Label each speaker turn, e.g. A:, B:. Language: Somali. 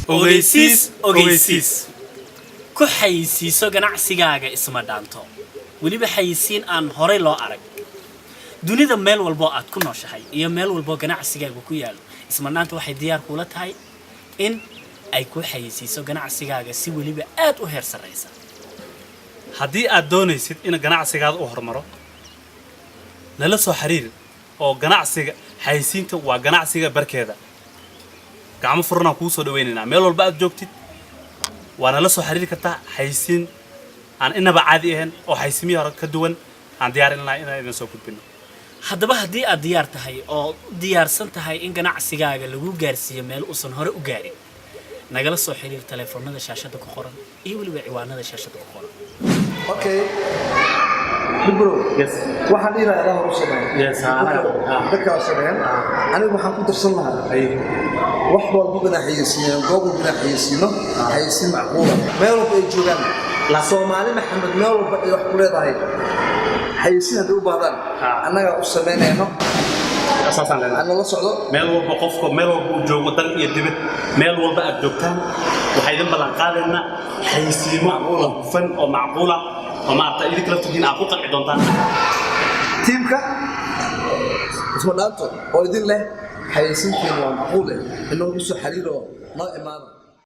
A: ogeysiis ku xayisiiso ganacsigaaga isma dhaanto waliba xayisiin aan horay loo arag dunida meel walbo aad ku nooshahay iyo meel walbo ganacsigaaga ku yaalo isma dhaanto waxay diyaar kula tahay in ay ku xayisiiso ganacsigaaga si waliba aad u heer sareysa
B: haddii aad doonaysid in ganacsigaada u hormaro nala soo xiriir oo ganacsiga xayisiinta waa ganacsiga barkeeda gacmo furna ku soo dhaweynayna meel walba aad joogtid waana la soo xiriiri kartaa xayisiin aan inaba caadi ahayn oo xayisiimiyo hore ka duwan aan diyaarin lahayn inaan soo gudbino
A: haddaba haddii aad diyaar tahay oo diyaarsan tahay in ganacsigaaga lagu gaarsiiyo meel uusan hore u gaarin nagala soo xiriir telefoonada shaashada ku qoran iyo waliba ciwaanada shaashada ku qoran
C: okay bro yes waxaan ilaahay hor u sameeyay
B: yes
C: dadka sameeyay anigu waxaan ku darsan lahaa wax walba ganacsiga goob ganacsiga haysin macquul meel walba ay joogaan la Soomaali Maxamed meel walba ay wax ku leedahay haysin hadii u baahdaan annaga u sameeyayno asaasan leeyahay la socdo
B: meel walba qofka meel walba uu joogo dal iyo dibad meel walba aad joogtaan waxay idin balan qaadayna haysiimo fan oo macquul ah وما أعتقد كلا تجين أقوى قطع دونتان.
C: تيمك اسمه دانتو. أو يدين له حيسين كانوا معقولة إنه يسوي حريره ما إمامه.